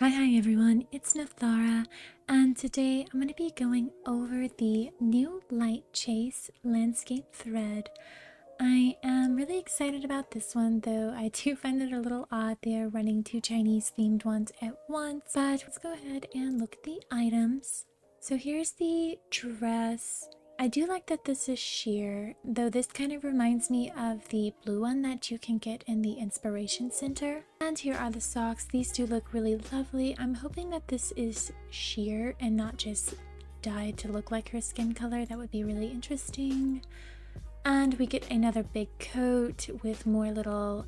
Hi everyone, it's Nathara, and today I'm going to be going over the new Light Chase landscape thread. I am really excited about this one, though I do find it a little odd they're running two Chinese themed ones at once, but let's go ahead and look at the items. So here's the dress. I do like that this is sheer, though this kind of reminds me of the blue one that you can get in the Inspiration Center. And here are the socks. These do look really lovely. I'm hoping that this is sheer and not just dyed to look like her skin color. That would be really interesting. And we get another big coat with more little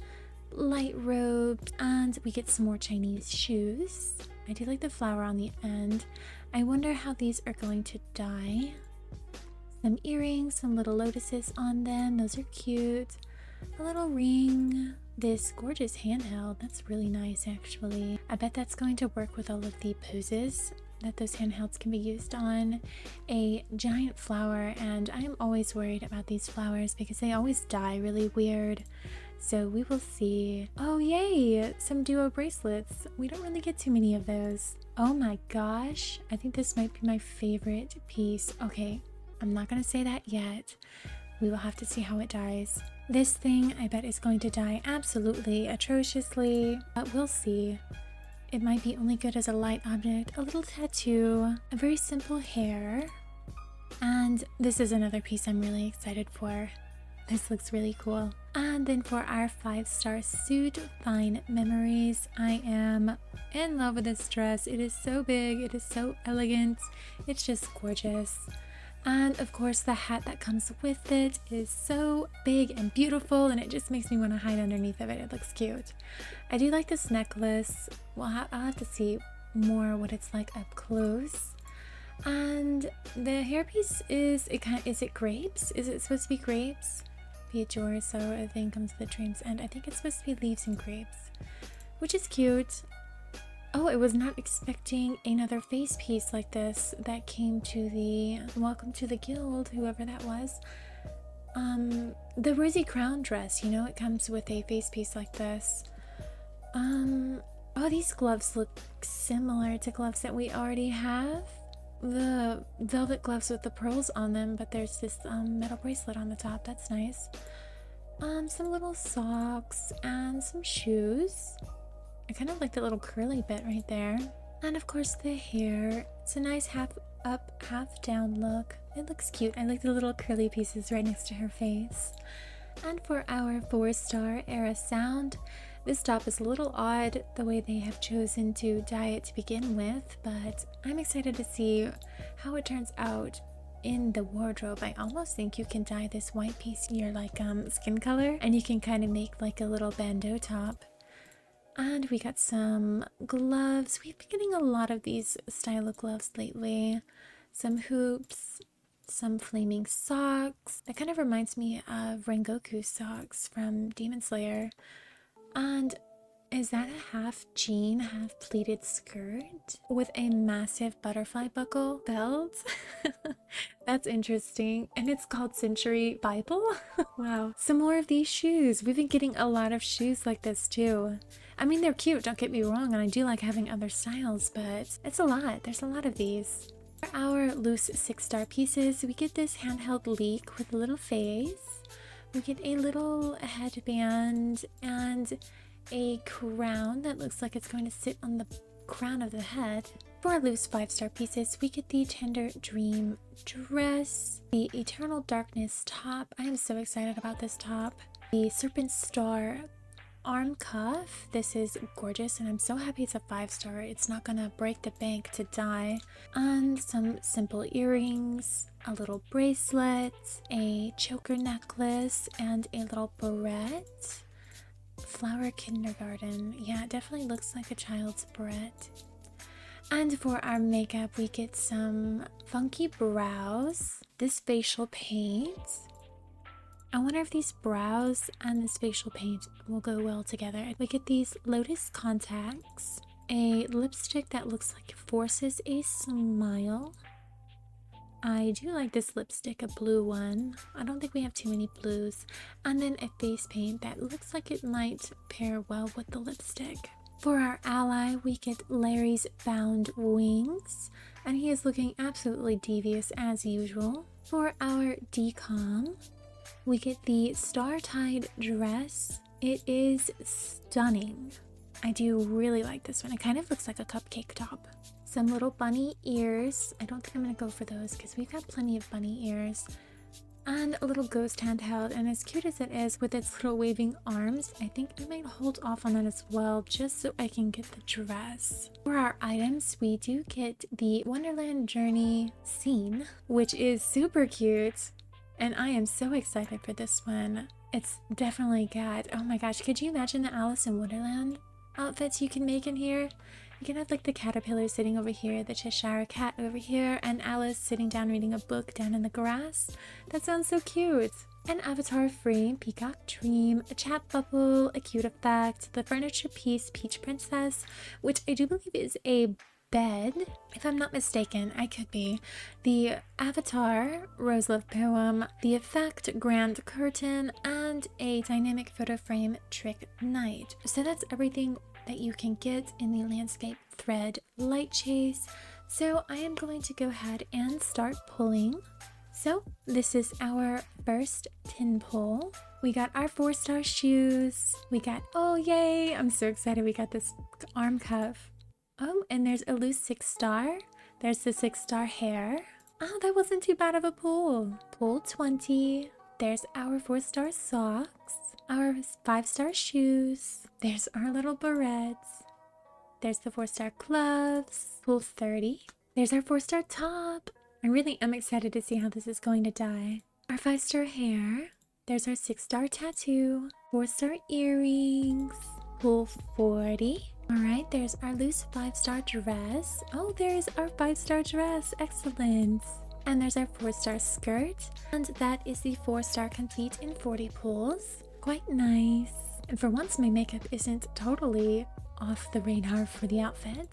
light robes, and we get some more Chinese shoes. I do like the flower on the end. I wonder how these are going to dye. Some earrings, some little lotuses on them. Those are cute. A little ring. This gorgeous handheld. That's really nice, actually. I bet that's going to work with all of the poses that those handhelds can be used on. A giant flower, and I am always worried about these flowers because they always die really weird. So we will see. Oh, yay! Some duo bracelets. We don't really get too many of those. Oh my gosh. I think this might be my favorite piece. Okay. I'm not going to say that yet. We will have to see how it dies. This thing, I bet, is going to die absolutely atrociously, but we'll see. It might be only good as a light object, a little tattoo, a very simple hair, and this is another piece I'm really excited for. This looks really cool. And then for our 5-star suit, Fine Memories, I am in love with this dress. It is so big, it is so elegant, it's just gorgeous. And of course the hat that comes with it is so big and beautiful, and it just makes me want to hide underneath of it. It looks cute. I do like this necklace. Well, I'll have to see more what it's like up close. And the hairpiece is it grapes? Is it supposed to be grapes? Peach or so I think comes with the trims, and I think it's supposed to be leaves and grapes, which is cute. Oh, I was not expecting another face piece like this that came to the Welcome to the Guild, whoever that was. The Rosy Crown dress, you know, it comes with a face piece like this. Oh, these gloves look similar to gloves that we already have. The velvet gloves with the pearls on them, but there's this metal bracelet on the top. That's nice. Some little socks and some shoes. I kind of like the little curly bit right there. And of course the hair. It's a nice half up, half down look. It looks cute. I like the little curly pieces right next to her face. And for our 4-star Era Sound, this top is a little odd the way they have chosen to dye it to begin with, but I'm excited to see how it turns out in the wardrobe. I almost think you can dye this white piece your like skin color, and you can kind of make like a little bandeau top. And we got some gloves. We've been getting a lot of these style of gloves lately. Some hoops, some flaming socks. That kind of reminds me of Rengoku's socks from Demon Slayer. And is that a half jean, half pleated skirt with a massive butterfly buckle belt? That's interesting. And it's called Century Bible. Wow. Some more of these shoes. We've been getting a lot of shoes like this too. I mean, they're cute, don't get me wrong, and I do like having other styles, but it's a lot. There's a lot of these. For our loose 6-star pieces, we get this handheld leek with a little face. We get a little headband and a crown that looks like it's going to sit on the crown of the head. For our loose 5-star pieces, we get the Tender Dream dress, the Eternal Darkness top. I am so excited about this top. The Serpent Star arm cuff. This is gorgeous, and I'm so happy it's a 5-star. It's not gonna break the bank to die. And some simple earrings, a little bracelet, a choker necklace, and a little barrette. Flower kindergarten. Yeah, it definitely looks like a child's barrette. And for our makeup, we get some funky brows, this facial paint. I wonder if these brows and this facial paint will go well together. We get these lotus contacts, a lipstick that looks like it forces a smile. I do like this lipstick, a blue one. I don't think we have too many blues. And then a face paint that looks like it might pair well with the lipstick. For our ally, we get Larry's bound wings, and he is looking absolutely devious as usual. For our decom, we get the star-tied dress. It is stunning. I do really like this one. It kind of looks like a cupcake top. Some little bunny ears. I don't think I'm gonna go for those because we've got plenty of bunny ears. And a little ghost handheld, and as cute as it is with its little waving arms, I think I might hold off on that as well just so I can get the dress. For our items, we do get the Wonderland Journey scene, which is super cute, and I am so excited for this one. It's definitely got, oh my gosh, could you imagine the Alice in Wonderland outfits you can make in here? You can have like the caterpillar sitting over here, the Cheshire cat over here, and Alice sitting down reading a book down in the grass. That sounds so cute. An avatar frame, peacock dream, a chat bubble, a cute effect, the furniture piece, peach princess, which I do believe is a bed, if I'm not mistaken. I could be. The avatar, rose love poem, the effect, grand curtain, and a dynamic photo frame, trick night. So that's everything that you can get in the landscape thread light chase. So I am going to go ahead and start pulling. So this is our first tin pull. We got our 4-star shoes. We got, oh yay, I'm so excited. We got this arm cuff. Oh, and there's a loose 6-star. There's the 6-star hair. Oh, that wasn't too bad of a pull. Pull 20. There's our 4-star socks. Our 5-star shoes. There's our little barrettes. There's the 4-star gloves. Pull 30. There's our 4-star top. I really am excited to see how this is going to dye. Our 5-star hair. There's our 6-star tattoo. 4-star earrings. Pull 40. Alright, there's our loose 5-star dress. Oh, there's our 5-star dress. Excellent. And there's our 4-star skirt. And that is the 4-star complete in 40 pulls. Quite nice. And for once, my makeup isn't totally off the radar for the outfit.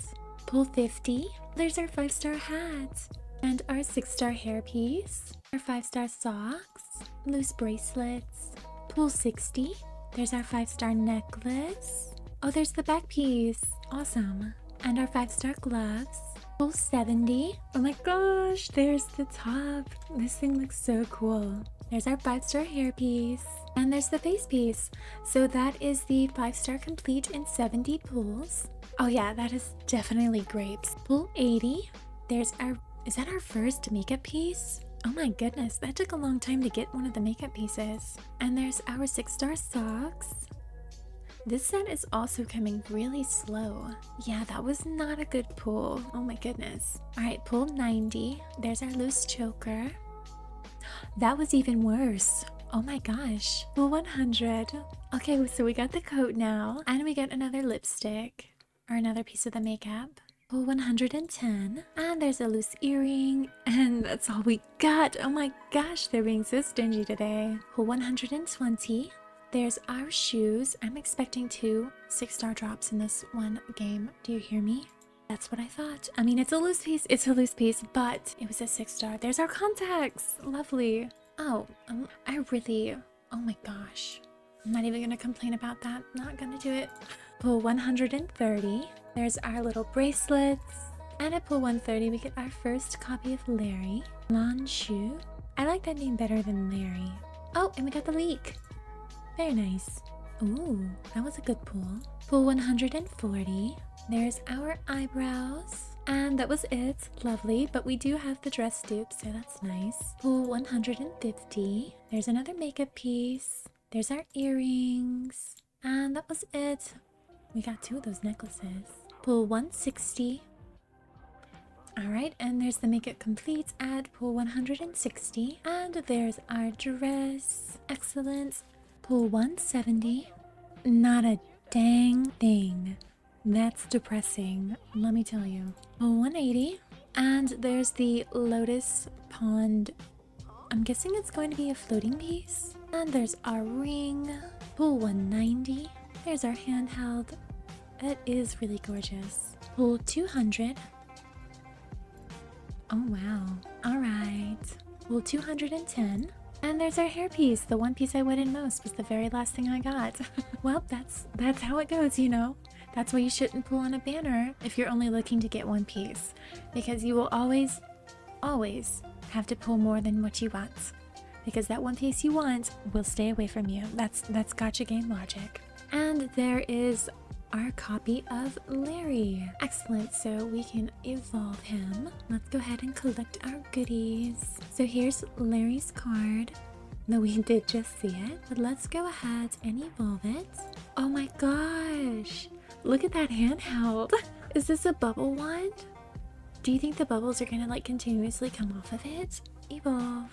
Pull 50. There's our 5-star hat. And our 6-star hairpiece. Our 5-star socks. Loose bracelets. Pull 60. There's our 5-star necklace. Oh, there's the back piece. Awesome. And our 5-star gloves. Pull 70. Oh my gosh, there's the top. This thing looks so cool. There's our 5-star hairpiece. And there's the face piece. So that is the 5-star complete in 70 pulls. Oh yeah, that is definitely grapes. Pull 80. There's our, is that our first makeup piece? Oh my goodness, that took a long time to get one of the makeup pieces. And there's our 6-star socks. This set is also coming really slow. Yeah, that was not a good pull. Oh my goodness. Alright, pull 90. There's our loose choker. That was even worse. Oh my gosh. Pull 100. Okay, so we got the coat now. And we got another lipstick. Or another piece of the makeup. Pull 110. And there's a loose earring. And that's all we got. Oh my gosh, they're being so stingy today. Pull 120. There's our shoes. I'm expecting 2 6-star drops in this one game. Do you hear me? That's what I thought. I mean, it's a loose piece. It's a loose piece, but it was a 6-star. There's our contacts. Lovely. Oh, I really... Oh my gosh. I'm not even gonna complain about that. Not gonna do it. Pull 130. There's our little bracelets. And at pull 130, we get our first copy of Larry. Lan Shu. I like that name better than Larry. Oh, and we got the leak. Very nice. Ooh, that was a good pull. Pull 140. There's our eyebrows. And that was it. Lovely, but we do have the dress dupe, so that's nice. Pull 150. There's another makeup piece. There's our earrings. And that was it. We got 2 of those necklaces. Pull 160. Alright, and there's the makeup complete at pull 160. And there's our dress. Excellent. Pull 170. Not a dang thing. That's depressing, let me tell you. Pull 180. And there's the lotus pond. I'm guessing it's going to be a floating piece. And there's our ring. Pull 190. There's our handheld. It is really gorgeous. Pull 200. Oh wow. Alright. Pull 210. And there's our hairpiece. The one piece I wanted most was the very last thing I got. Well, that's how it goes, you know. That's why you shouldn't pull on a banner if you're only looking to get one piece, because you will always have to pull more than what you want, because that one piece you want will stay away from you. That's gacha game logic. And there is our copy of Larry. Excellent, so we can evolve him. Let's go ahead and collect our goodies. So here's Larry's card. No, we did just see it, but let's go ahead and evolve it. Oh my gosh, look at that handheld. Is this a bubble wand? Do you think the bubbles are gonna like continuously come off of it? Evolve.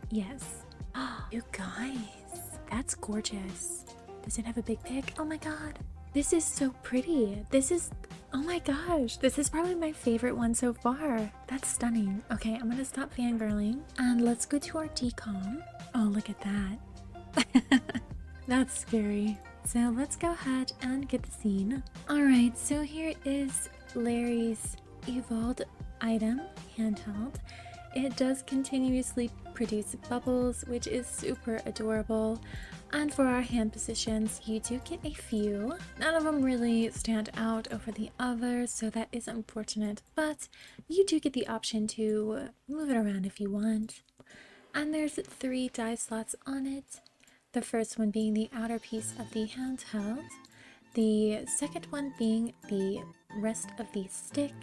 Yes. Oh, you guys, that's gorgeous. Does it have a big pig? Oh my god. This is so pretty. This is, oh my gosh, this is probably my favorite one so far. That's stunning. Okay, I'm gonna stop fangirling and let's go to our decom. Oh, look at that. That's scary. So let's go ahead and get the scene. All right, so here is Larry's evolved item, handheld. It does continuously produce bubbles, which is super adorable. And for our hand positions, you do get a few. None of them really stand out over the others, so that is unfortunate, but you do get the option to move it around if you want. And there's 3 die slots on it. The first one being the outer piece of the handheld, the second one being the rest of the stick,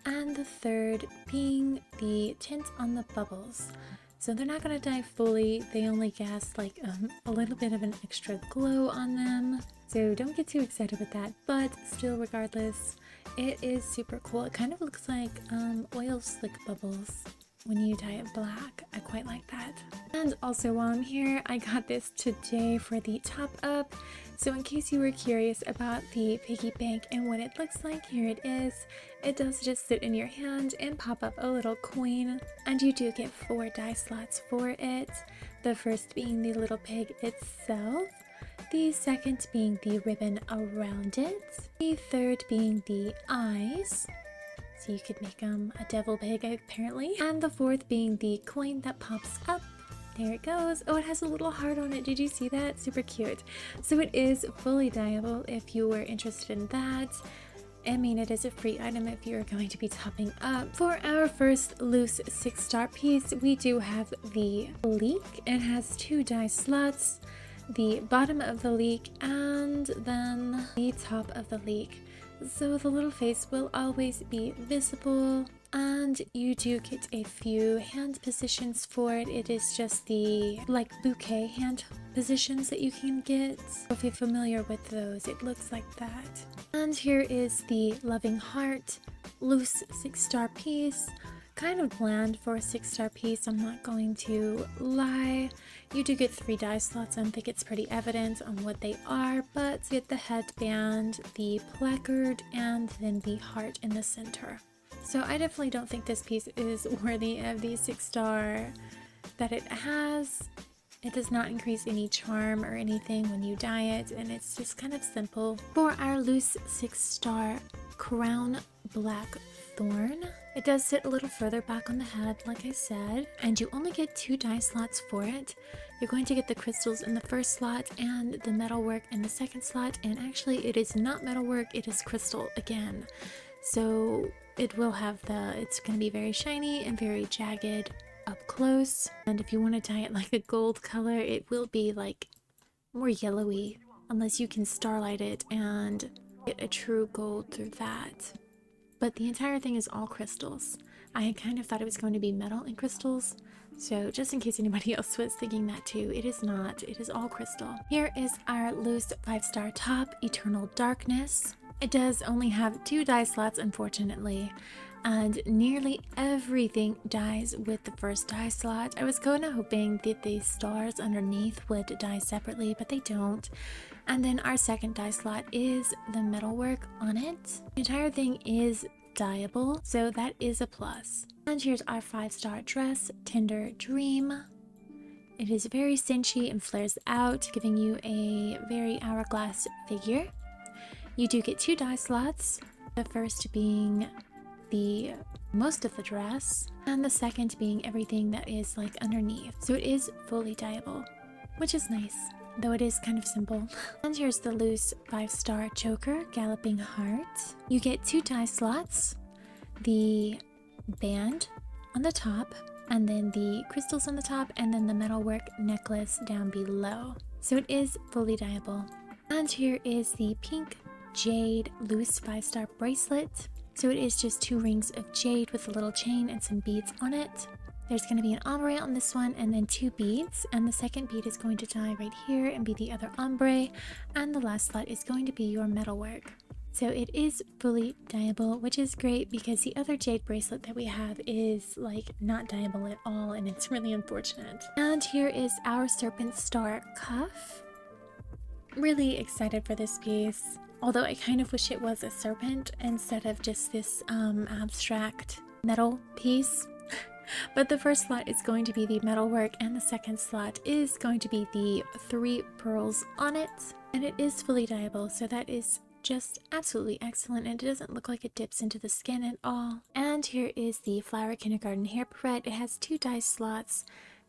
and the third being the tint on the bubbles. So they're not going to die fully, they only cast like a little bit of an extra glow on them. So don't get too excited with that, but still regardless, it is super cool. It kind of looks like oil slick bubbles when you dye it black. I quite like that. And also while I'm here, I got this today for the top up. So in case you were curious about the piggy bank and what it looks like, here it is. It does just sit in your hand and pop up a little coin, and you do get 4 die slots for it. The first being the little pig itself, the second being the ribbon around it, the third being the eyes, so you could make a devil pig apparently, and the fourth being the coin that pops up. There it goes. Oh, it has a little heart on it. Did you see that? Super cute. So it is fully dyeable if you were interested in that. I mean, it is a free item if you're going to be topping up. For our first loose 6-star piece, we do have the leek. It has 2 die slots, the bottom of the leek and then the top of the leek. So the little face will always be visible, and you do get a few hand positions for it. It is just the like bouquet hand positions that you can get. If you're familiar with those, it looks like that. And here is the loving heart, loose 6-star piece. Kind of bland for a 6-star piece, I'm not going to lie. You do get 3 die slots. I think it's pretty evident on what they are, but you get the headband, the placard, and then the heart in the center. So I definitely don't think this piece is worthy of the 6-star that it has. It does not increase any charm or anything when you dye it, and it's just kind of simple. For our loose 6-star crown black thorn, it does sit a little further back on the head, like I said, and you only get 2 die slots for it. You're going to get the crystals in the first slot and the metalwork in the second slot, and actually it is not metalwork, it is crystal again. So it will have it's going to be very shiny and very jagged up close, and if you want to dye it like a gold color, it will be like more yellowy, unless you can starlight it and get a true gold through that. But the entire thing is all crystals. I kind of thought it was going to be metal and crystals, so just in case anybody else was thinking that too, it is not. It is all crystal. Here is our loose 5-star top, Eternal Darkness. It does only have 2 die slots, unfortunately, and nearly everything dies with the first die slot. I was kind of hoping that the stars underneath would die separately, but they don't. And then our second die slot is the metalwork on it. The entire thing is dyeable, so that is a plus. And here's our 5-star dress, Tender Dream. It is very cinchy and flares out, giving you a very hourglass figure. You do get 2 die slots, the first being the most of the dress, and the second being everything that is like underneath. So it is fully dyeable, which is nice. though it is kind of simple. And here's the loose 5-star choker, Galloping Heart. You get 2 die slots, the band on the top, and then the crystals on the top, and then the metalwork necklace down below. So it is fully dyeable. And here is the pink jade loose 5-star bracelet. So it is just 2 rings of jade with a little chain and some beads on it. There's going to be an ombre on this one and then 2 beads, and the second bead is going to dye right here and be the other ombre, and the last slot is going to be your metalwork. So it is fully dyeable, which is great because the other jade bracelet that we have is like not dyeable at all, and it's really unfortunate. And here is our serpent star cuff. Really excited for this piece, although I kind of wish it was a serpent instead of just this abstract metal piece. But the first slot is going to be the metalwork, and the second slot is going to be the 3 pearls on it, and it is fully dyeable, so that is just absolutely excellent, and it doesn't look like it dips into the skin at all. And here is the flower kindergarten hair barrette. It has 2 dye slots,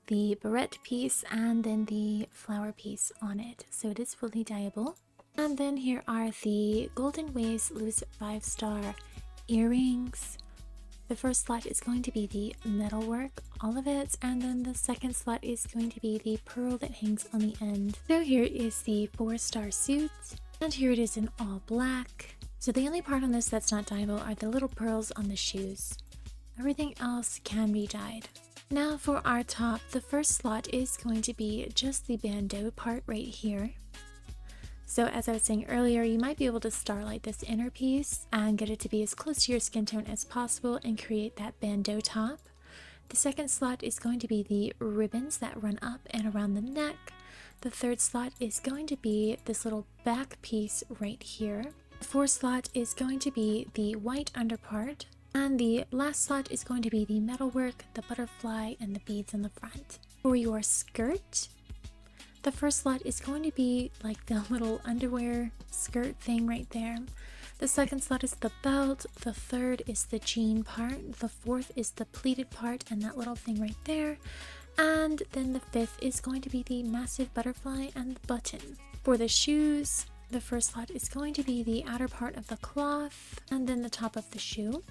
the barrette piece and then the flower piece on it, so it is fully dyeable. And then here are the golden waves loose 5-star earrings. The first slot is going to be the metalwork, all of it, and then the second slot is going to be the pearl that hangs on the end. So here is the 4-star suit, and here it is in all black. So the only part on this that's not dyeable are the little pearls on the shoes. Everything else can be dyed. Now for our top, the first slot is going to be just the bandeau part right here. So as I was saying earlier, you might be able to starlight this inner piece and get it to be as close to your skin tone as possible and create that bandeau top. The second slot is going to be the ribbons that run up and around the neck. The third slot is going to be this little back piece right here. The fourth slot is going to be the white underpart. And the last slot is going to be the metalwork, the butterfly, and the beads in the front. For your skirt, the first slot is going to be like the little underwear skirt thing right there. The second slot is the belt, the third is the jean part, the fourth is the pleated part and that little thing right there, and then the fifth is going to be the massive butterfly and the button. For the shoes, the first slot is going to be the outer part of the cloth and then the top of the shoe.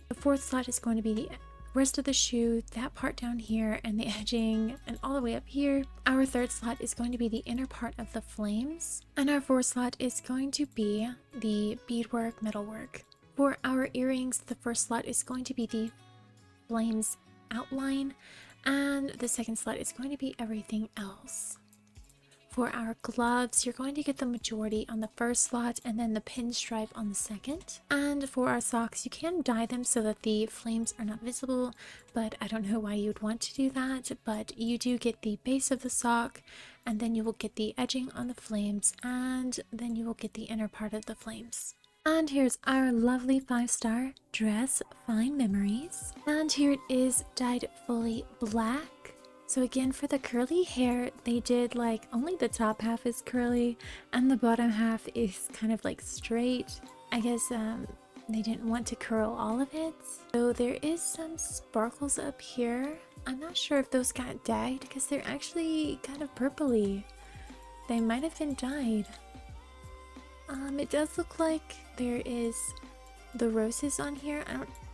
The fourth slot is going to be the rest of the shoe, that part down here and the edging and all the way up here. Our third slot is going to be the inner part of the flames, and our fourth slot is going to be the beadwork, metalwork. For our earrings, the first slot is going to be the flames outline, and the second slot is going to be everything else. For our gloves, you're going to get the majority on the first slot and then the pinstripe on the second. And for our socks, you can dye them so that the flames are not visible, but I don't know why you'd want to do that. But you do get the base of the sock, and then you will get the edging on the flames, and then you will get the inner part of the flames. And here's our lovely 5-star dress, Fine Memories. And here it is dyed fully black. So again, for the curly hair, they did like only the top half is curly and the bottom half is kind of like straight. I guess they didn't want to curl all of it. So there is some sparkles up here. I'm not sure if those got dyed because they're actually kind of purpley. They might have been dyed. It does look like there is the roses on here.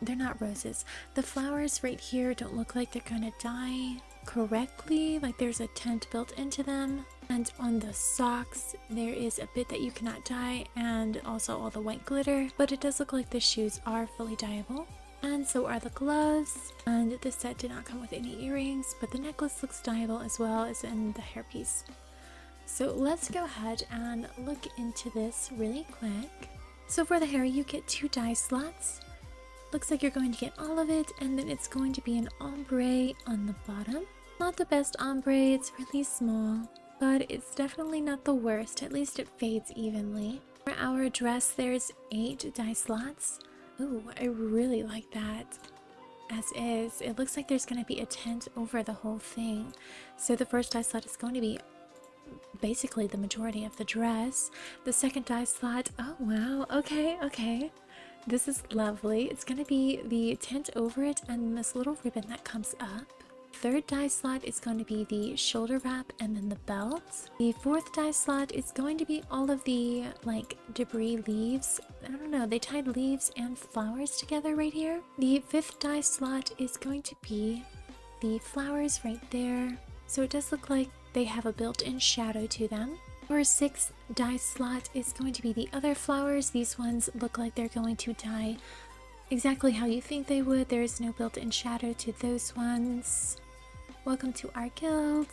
They're not roses. The flowers right here don't look like they're gonna dye correctly, like there's a tint built into them. And on the socks there is a bit that you cannot dye, and also all the white glitter, but it does look like the shoes are fully dyeable, and so are the gloves. And this set did not come with any earrings, but the necklace looks dyeable as well as in the hairpiece. So let's go ahead and look into this really quick. So for the hair, you get 2 dye slots. Looks like you're going to get all of it, and then it's going to be an ombre on the bottom. Not the best ombre, it's really small, but it's definitely not the worst. At least it fades evenly. For our dress, there's 8 dye slots. Ooh, I really like that. As is, it looks like there's going to be a tint over the whole thing. So the first dye slot is going to be basically the majority of the dress. The second dye slot, oh wow, okay. This is lovely. It's going to be the tint over it and this little ribbon that comes up. third die slot is going to be the shoulder wrap and then the belt. The fourth die slot is going to be all of the like debris leaves. I don't know, they tied leaves and flowers together right here. The fifth die slot is going to be the flowers right there. So it does look like they have a built-in shadow to them. Our sixth die slot is going to be the other flowers. These ones look like they're going to die exactly how you think they would. There is no built-in shadow to those ones. Welcome to our guild.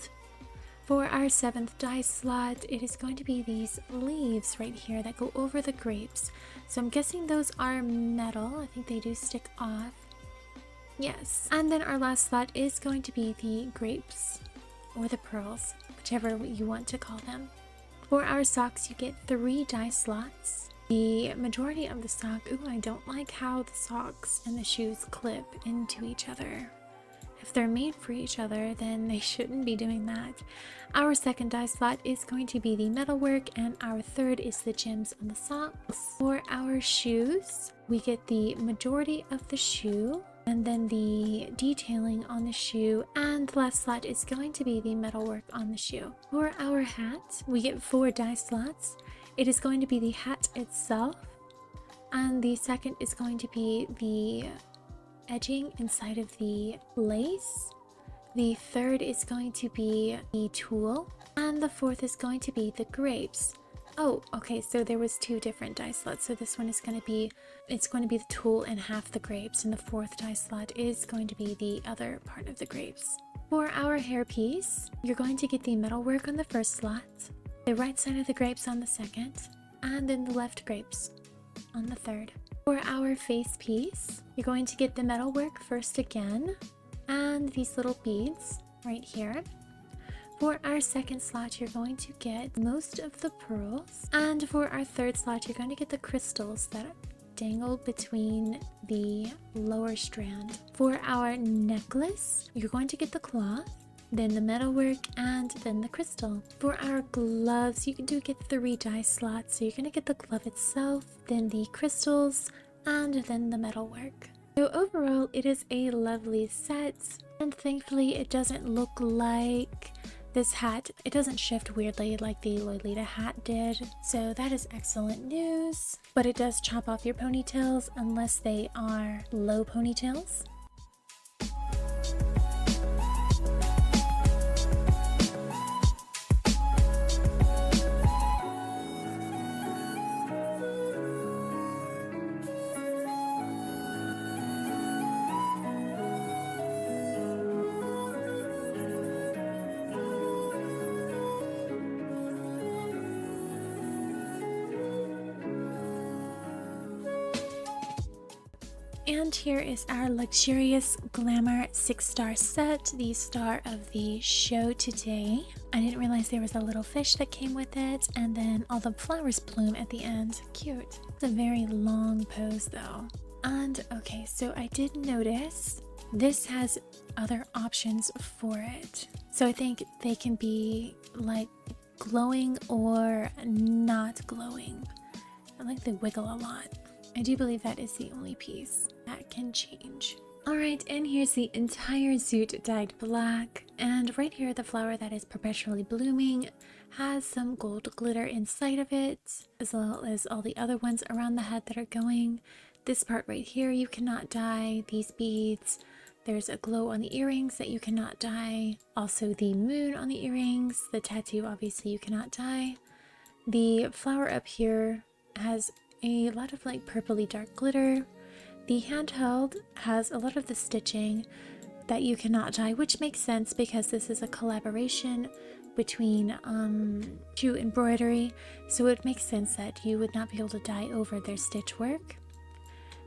For our seventh die slot, it is going to be these leaves right here that go over the grapes. So I'm guessing those are metal. I think they do stick off. Yes. And then our last slot is going to be the grapes or the pearls, whichever you want to call them. For our socks, you get 3 die slots. The majority of the sock, I don't like how the socks and the shoes clip into each other. If they're made for each other, then they shouldn't be doing that. Our second die slot is going to be the metalwork, and our third is the gems on the socks. For our shoes, we get the majority of the shoe, and then the detailing on the shoe, and the last slot is going to be the metalwork on the shoe. For our hat, we get 4 die slots. It is going to be the hat itself, and the second is going to be the edging inside of the lace. The third is going to be the tulle, and the fourth is going to be the grapes. Oh, okay, so there was 2 different die slots. So this one is going to be, it's going to be the tulle and half the grapes, and the fourth die slot is going to be the other part of the grapes. For our hairpiece, you're going to get the metalwork on the first slot, the right side of the grapes on the second, and then the left grapes on the third. For our face piece, you're going to get the metalwork first again, and these little beads right here. For our second slot, you're going to get most of the pearls. And for our third slot, you're going to get the crystals that dangle between the lower strand. For our necklace, you're going to get the cloth, then the metalwork, and then the crystal. For our gloves, you do get 3 die slots. So you're going to get the glove itself, then the crystals, and then the metalwork. So overall, it is a lovely set. And thankfully, it doesn't look like this hat, it doesn't shift weirdly like the Lolita hat did, so that is excellent news. But it does chop off your ponytails unless they are low ponytails. And here is our luxurious Glamour 6-star set, the star of the show today. I didn't realize there was a little fish that came with it, and then all the flowers bloom at the end. Cute. It's a very long pose though. And okay, so I did notice this has other options for it. So I think they can be like glowing or not glowing. I like they wiggle a lot. I do believe that is the only piece that can change. Alright, and here's the entire suit dyed black. And right here, the flower that is perpetually blooming has some gold glitter inside of it, as well as all the other ones around the head that are going. This part right here, you cannot dye. These beads. There's a glow on the earrings that you cannot dye. Also the moon on the earrings. The tattoo, obviously, you cannot dye. The flower up here has a lot of like purpley dark glitter. The handheld has a lot of the stitching that you cannot dye, which makes sense because this is a collaboration between Shu Embroidery, so it makes sense that you would not be able to dye over their stitch work.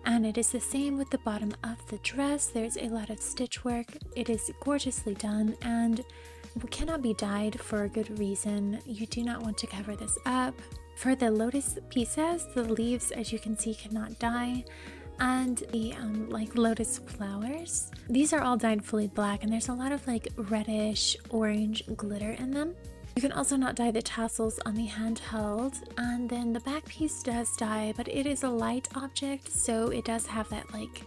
And it is the same with the bottom of the dress. There's a lot of stitch work. It is gorgeously done and cannot be dyed for a good reason. You do not want to cover this up. For the lotus pieces, the leaves, as you can see, cannot dye. And the like lotus flowers, these are all dyed fully black, and there's a lot of like reddish orange glitter in them. You can also not dye the tassels on the handheld, and then the back piece does dye, but it is a light object, so it does have that like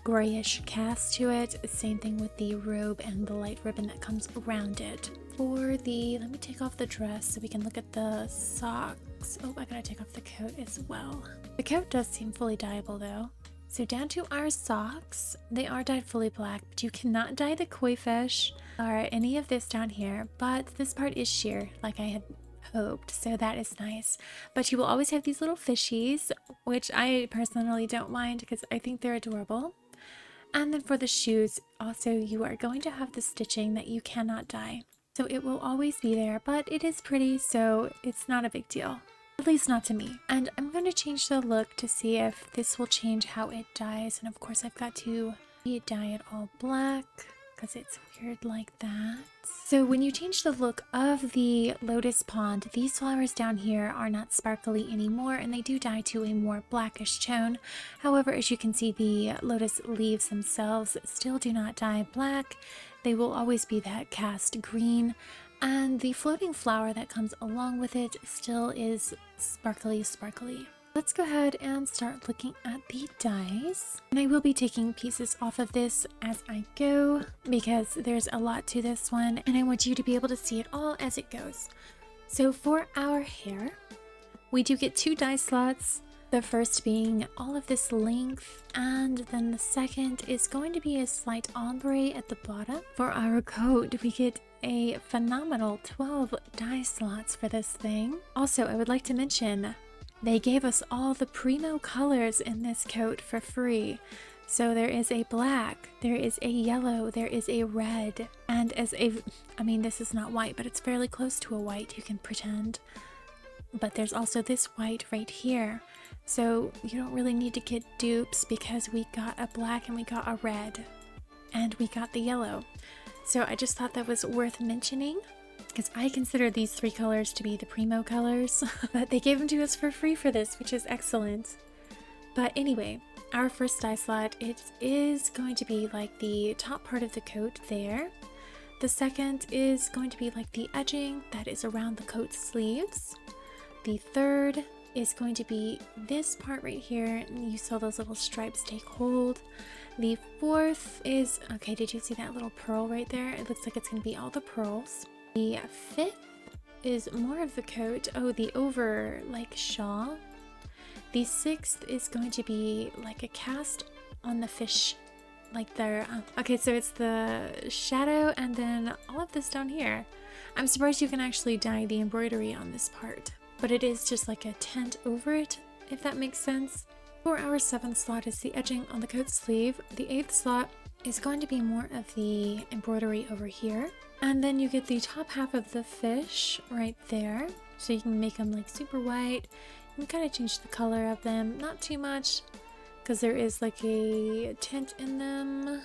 grayish cast to it. Same thing with the robe and the light ribbon that comes around it. For the, let me take off the dress so we can look at the socks. Oh, I gotta take off the coat as well. The coat does seem fully dyeable though. So down to our socks. They are dyed fully black, but you cannot dye the koi fish or any of this down here, but this part is sheer like I had hoped, so that is nice. But you will always have these little fishies, which I personally don't mind because I think they're adorable. And then for the shoes, also you are going to have the stitching that you cannot dye. So it will always be there, but it is pretty, so it's not a big deal. At least not to me. And I'm going to change the look to see if this will change how it dyes. And of course I've got to dye it all black because it's weird like that. So when you change the look of the lotus pond, these flowers down here are not sparkly anymore and they do dye to a more blackish tone. However, as you can see, the lotus leaves themselves still do not dye black. They will always be that cast green, and the floating flower that comes along with it still is sparkly. Let's go ahead and start looking at the dyes. And I will be taking pieces off of this as I go because there's a lot to this one and I want you to be able to see it all as it goes. So for our hair, we do get 2 dye slots. The first being all of this length, and then the second is going to be a slight ombre at the bottom. For our coat, we get a phenomenal 12 dye slots for this thing. Also, I would like to mention they gave us all the primo colors in this coat for free. So there is a black, there is a yellow, there is a red, and as a, I mean, this is not white, but it's fairly close to a white, you can pretend. But there's also this white right here. So you don't really need to get dupes because we got a black and we got a red and we got the yellow. So I just thought that was worth mentioning because I consider these 3 colors to be the primo colors, but they gave them to us for free for this, which is excellent. But anyway, our first dye slot, it is going to be like the top part of the coat there. The second is going to be like the edging that is around the coat sleeves. The third is going to be this part right here, and you saw those little stripes take hold. The fourth is, okay, did you see that little pearl right there? It looks like it's going to be all the pearls. The fifth is more of the coat, oh, the over like shawl. The sixth is going to be like a cast on the fish, like there. Okay, so it's the shadow and then all of this down here. I'm surprised you can actually dye the embroidery on this part, but it is just like a tint over it, if that makes sense. For our 7th slot is the edging on the coat sleeve. The 8th slot is going to be more of the embroidery over here. And then you get the top half of the fish right there. So you can make them like super white. You can kind of change the color of them, not too much, because there is like a tint in them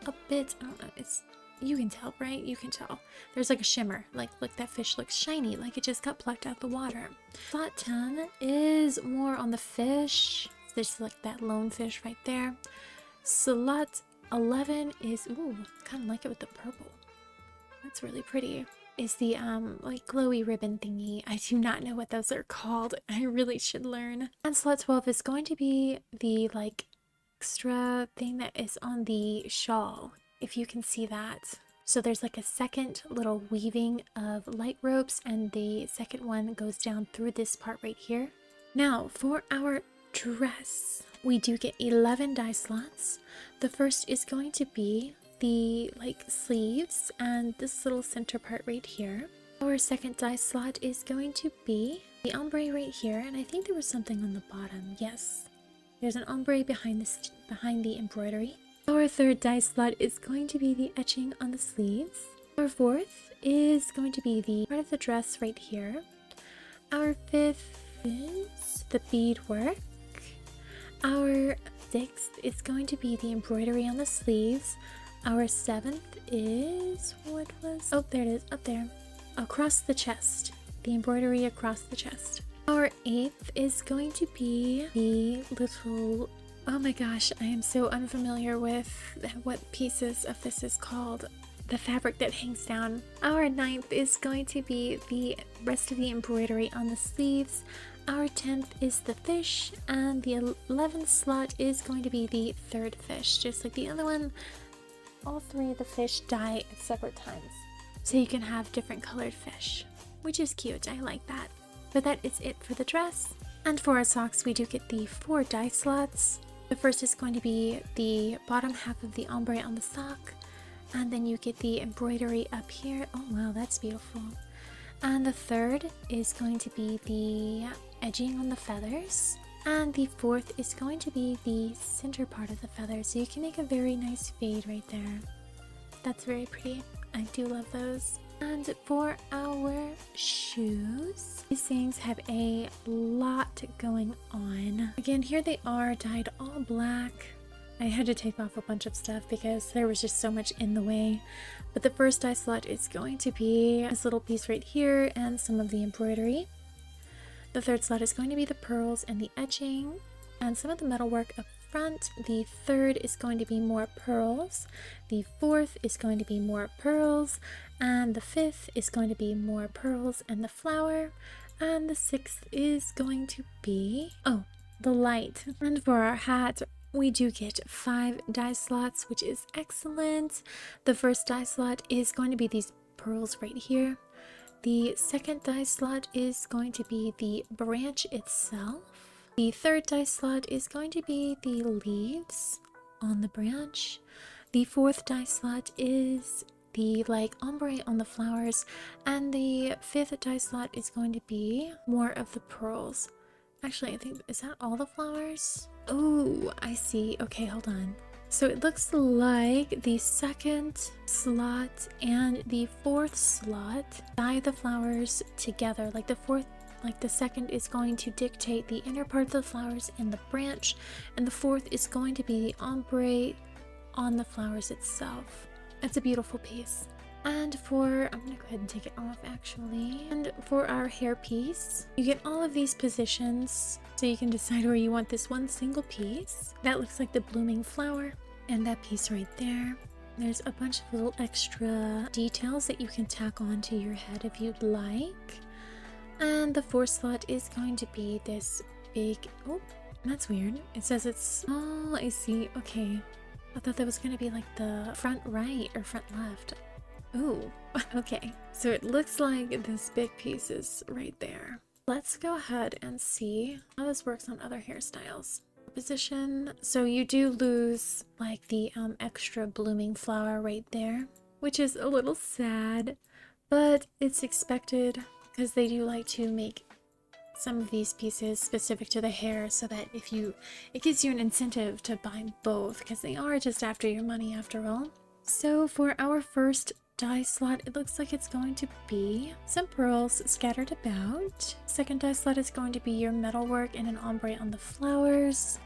a bit. I don't know, it's, you can tell, right? You can tell. There's like a shimmer, like look, that fish looks shiny, like it just got plucked out the water. Slot 10 is more on the fish. There's like that lone fish right there. Slot 11 is, ooh, kind of like it with the purple. That's really pretty. Is the like glowy ribbon thingy. I do not know what those are called. I really should learn. And slot 12 is going to be the like extra thing that is on the shawl, if you can see that. So there's like a second little weaving of light ropes, and the second one goes down through this part right here. Now for our dress, we do get 11 dye slots. The first is going to be the like sleeves and this little center part right here. Our second dye slot is going to be the ombre right here, and I think there was something on the bottom. Yes, there's an ombre behind the embroidery. Our third dye slot is going to be the etching on the sleeves. Our fourth is going to be the part of the dress right here. Our fifth is the beadwork. Our sixth is going to be the embroidery on the sleeves. Our seventh is, what was, oh, there it is, up there, across the chest, the embroidery across the chest. Our eighth is going to be the little, oh my gosh, I am so unfamiliar with what pieces of this is called, the fabric that hangs down. Our ninth is going to be the rest of the embroidery on the sleeves. Our 10th is the fish, and the 11th slot is going to be the third fish. Just like the other one, all three of the fish die at separate times. So you can have different colored fish, which is cute. I like that. But that is it for the dress. And for our socks, we do get the 4 die slots. The first is going to be the bottom half of the ombre on the sock. And then you get the embroidery up here. Oh wow, that's beautiful. And the third is going to be the edging on the feathers. And the fourth is going to be the center part of the feather. So you can make a very nice fade right there. That's very pretty. I do love those. And for our shoes, these things have a lot going on. Again, here they are dyed all black. I had to take off a bunch of stuff because there was just so much in the way. But the first die slot is going to be this little piece right here and some of the embroidery. The third slot is going to be the pearls and the etching and some of the metalwork up front. The third is going to be more pearls. The fourth is going to be more pearls. And the fifth is going to be more pearls and the flower. And the sixth is going to be, oh, the light. And for our hat, we do get 5 die slots, which is excellent. The first die slot is going to be these pearls right here. The second die slot is going to be the branch itself. The third die slot is going to be the leaves on the branch. The fourth die slot is the ombre on the flowers. And the fifth die slot is going to be more of the pearls. Actually, I think, is that all the flowers? Oh, I see. Okay, hold on. So it looks like the second slot and the fourth slot dye the flowers together. Like the second is going to dictate the inner part of the flowers and the branch, and the fourth is going to be the ombre on the flowers itself. It's a beautiful piece. And I'm gonna go ahead and take it off actually. And for our hair piece, you get all of these positions so you can decide where you want this one single piece. That looks like the blooming flower, and that piece right there. There's a bunch of little extra details that you can tack onto your head if you'd like. And the fourth slot is going to be this big, oh, that's weird. It says it's, oh, I see, okay. I thought that was gonna be like the front right or front left. Ooh, okay. So it looks like this big piece is right there. Let's go ahead and see how this works on other hairstyles. Position, so you do lose like the extra blooming flower right there, which is a little sad, but it's expected because they do like to make some of these pieces specific to the hair so that it gives you an incentive to buy both because they are just after your money after all. So for our first die slot, it looks like it's going to be some pearls scattered about. Second die slot is going to be your metalwork and an ombre on the flowers.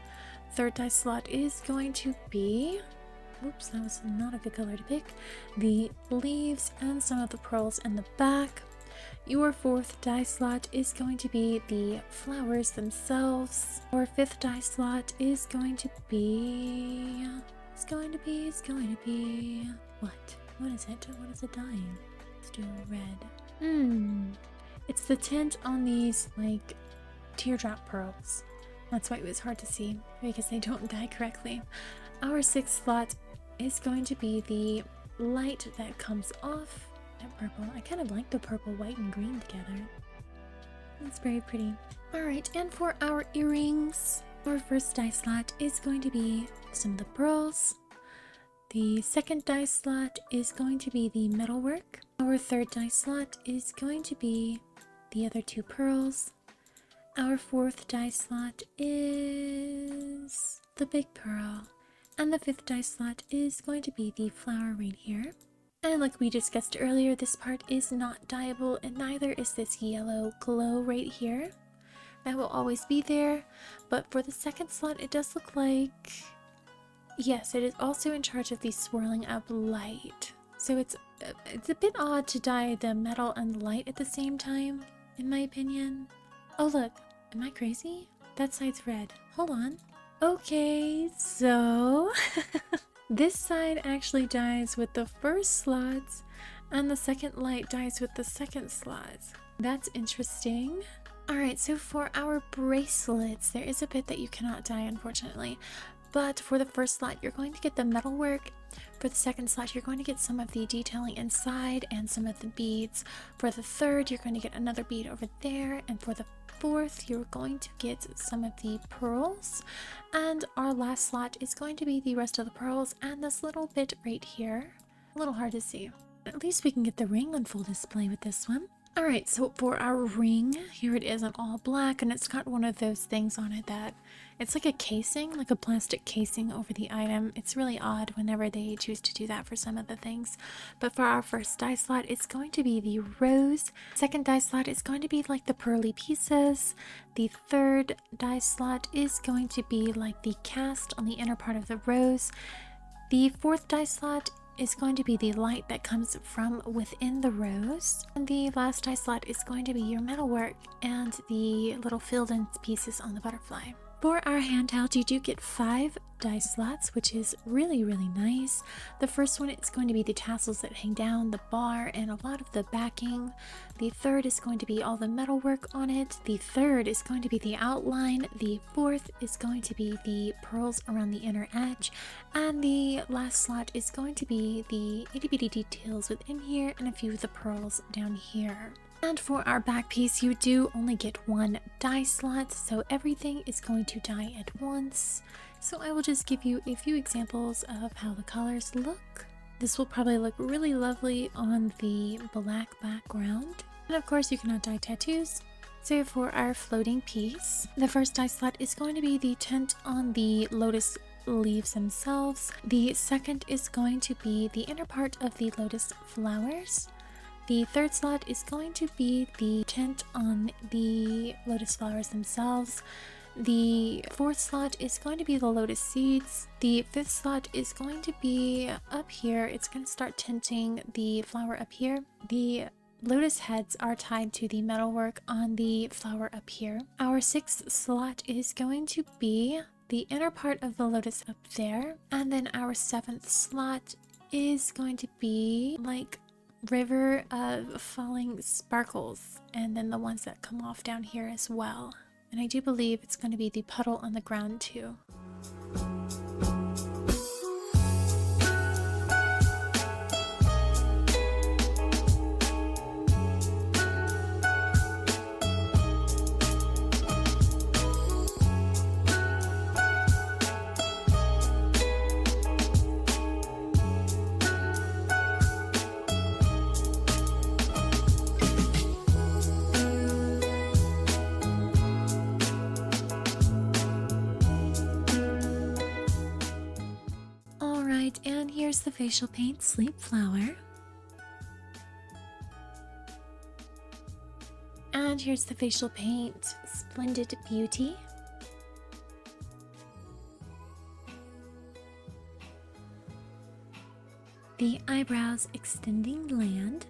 Third die slot is going to be, oops, that was not a good color to pick, the leaves and some of the pearls in the back. Your fourth die slot is going to be the flowers themselves. Our fifth die slot is going to be, what? What is it? What is it dyeing? Let's do red. It's the tint on these like teardrop pearls. That's why it was hard to see because they don't dye correctly. Our sixth slot is going to be the light that comes off. That purple. I kind of like the purple, white, and green together. It's very pretty. Alright, and for our earrings, our first die slot is going to be some of the pearls. The second die slot is going to be the metalwork. Our third die slot is going to be the other 2 pearls. Our fourth die slot is the big pearl. And the fifth die slot is going to be the flower right here. And like we discussed earlier, this part is not dyeable, and neither is this yellow glow right here. That will always be there. But for the second slot, it does look like, yes, it is also in charge of the swirling up light. So it's a bit odd to dye the metal and light at the same time, in my opinion. Oh look, am I crazy? That side's red. Hold on. Okay, so this side actually dyes with the first slots, and the second light dyes with the second slots. That's interesting. Alright, so for our bracelets, there is a bit that you cannot dye, unfortunately. But for the first slot, you're going to get the metalwork. For the second slot, you're going to get some of the detailing inside and some of the beads. For the third, you're going to get another bead over there. And for the fourth, you're going to get some of the pearls. And our last slot is going to be the rest of the pearls and this little bit right here. A little hard to see. At least we can get the ring on full display with this one. Alright, so for our ring, here it is in all black, and it's got one of those things on it that it's like a casing, like a plastic casing over the item. It's really odd whenever they choose to do that for some of the things. But for our first die slot, it's going to be the rose. Second die slot is going to be like the pearly pieces. The third die slot is going to be like the cast on the inner part of the rose. The fourth die slot is going to be the light that comes from within the rose. And the last die slot is going to be your metalwork and the little filled-in pieces on the butterfly. For our handheld, you do get 5 die slots, which is really, really nice. The first one is going to be the tassels that hang down, the bar, and a lot of the backing. The third is going to be all the metalwork on it. The third is going to be the outline. The fourth is going to be the pearls around the inner edge. And the last slot is going to be the itty bitty details within here and a few of the pearls down here. And for our back piece, you do only get 1 die slot, so everything is going to die at once. So I will just give you a few examples of how the colors look. This will probably look really lovely on the black background. And of course, you cannot dye tattoos. So for our floating piece, the first die slot is going to be the tint on the lotus leaves themselves. The second is going to be the inner part of the lotus flowers. The third slot is going to be the tint on the lotus flowers themselves. The fourth slot is going to be the lotus seeds. The fifth slot is going to be up here. It's going to start tinting the flower up here. The lotus heads are tied to the metalwork on the flower up here. Our sixth slot is going to be the inner part of the lotus up there. And then our seventh slot is going to be like river of falling sparkles, and then the ones that come off down here as well. And I do believe it's going to be the puddle on the ground too. And here's the facial paint Sleep Flower. And here's the facial paint Splendid Beauty. The eyebrows Extending Land.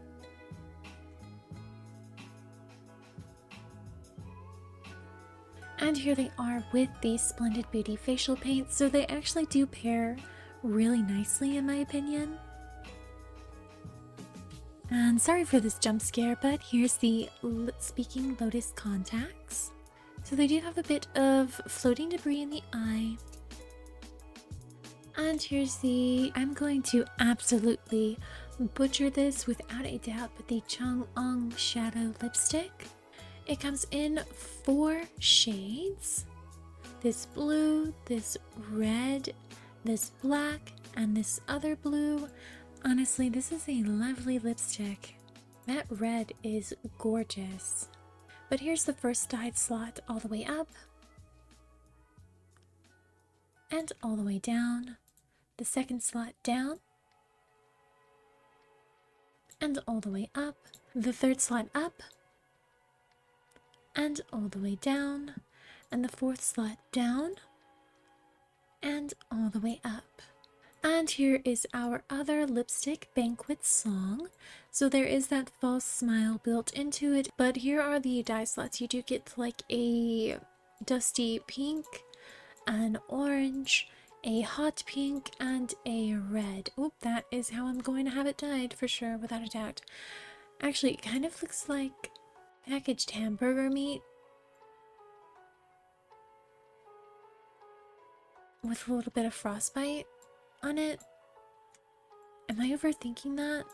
And here they are with the Splendid Beauty facial paint, so they actually do pair really nicely in my opinion. And sorry for this jump scare, but here's the Speaking Lotus contacts. So they do have a bit of floating debris in the eye. And here's the, I'm going to absolutely butcher this without a doubt, but the Chang'an shadow lipstick. It comes in 4 shades. This blue, this red, this black, and this other blue. Honestly, this is a lovely lipstick. That red is gorgeous. But here's the first dyed slot all the way up. And all the way down. The second slot down. And all the way up. The third slot up. And all the way down. And the fourth slot down. And all the way up. And here is our other lipstick Banquet Song. So there is that false smile built into it, but here are the dye slots. You do get like a dusty pink, an orange, a hot pink, and a red. Oh, that is how I'm going to have it dyed for sure, without a doubt. Actually, it kind of looks like packaged hamburger meat. with a little bit of frostbite on it. Am I overthinking that?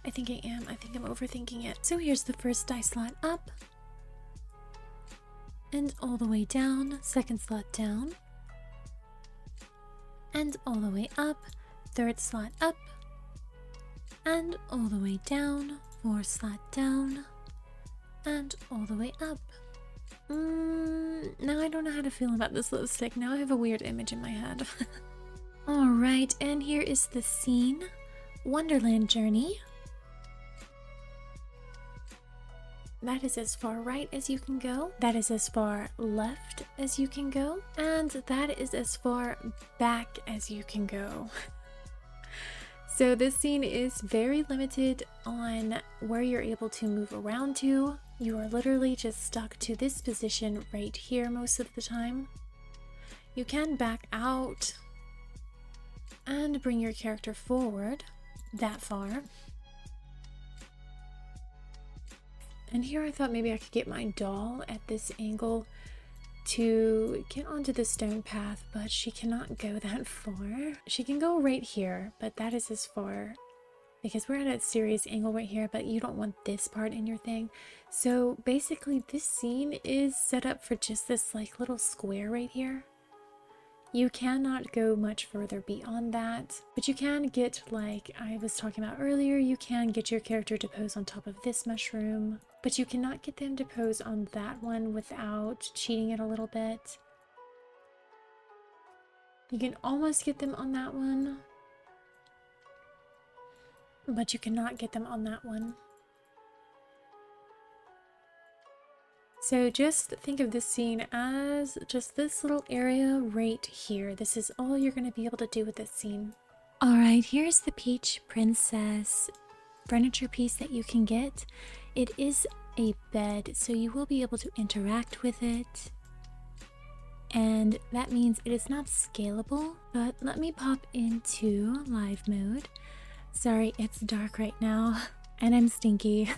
I think I am. I think I'm overthinking it. So here's the first dye slot up. And all the way down. Second slot down. And all the way up. Third slot up. And all the way down. Fourth slot down. And all the way up. Now I don't know how to feel about this lipstick. Now I have a weird image in my head. Alright, and here is the scene. Wonderland Journey. That is as far right as you can go. That is as far left as you can go. And that is as far back as you can go. So this scene is very limited on where you're able to move around to. You are literally just stuck to this position right here most of the time. You can back out and bring your character forward that far. And here I thought maybe I could get my doll at this angle to get onto the stone path, but she cannot go that far. She can go right here, but that is as far because we're at a serious angle right here, but you don't want this part in your thing. So basically this scene is set up for just this like little square right here. You cannot go much further beyond that, but you can get, like I was talking about earlier, you can get your character to pose on top of this mushroom, but you cannot get them to pose on that one without cheating it a little bit. You can almost get them on that one, but you cannot get them on that one. So just think of this scene as just this little area right here. This is all you're going to be able to do with this scene. Alright, here's the Peach Princess furniture piece that you can get. It is a bed, so you will be able to interact with it. And that means it is not scalable, but let me pop into live mode. Sorry, it's dark right now, and I'm stinky.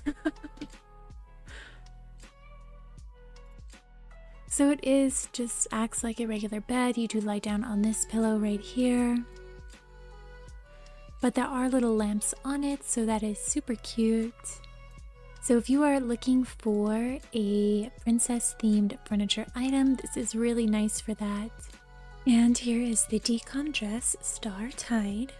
So it is just acts like a regular bed. You do lie down on this pillow right here. But there are little lamps on it, so that is super cute. So if you are looking for a princess themed furniture item, this is really nice for that. And here is the decom dress, Star Tide.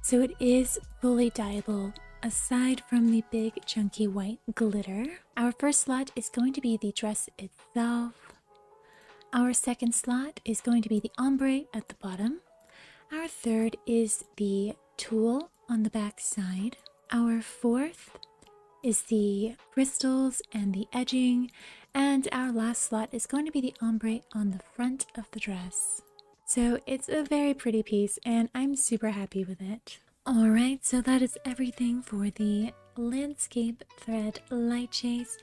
So it is fully dyeable. Aside from the big chunky white glitter, our first slot is going to be the dress itself. Our second slot is going to be the ombre at the bottom. Our third is the tulle on the back side. Our fourth is the crystals and the edging. And our last slot is going to be the ombre on the front of the dress. So it's a very pretty piece and I'm super happy with it. Alright, so that is everything for the landscape thread light chase.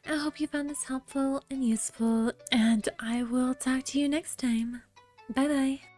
I hope you found this helpful and useful, and I will talk to you next time. Bye bye!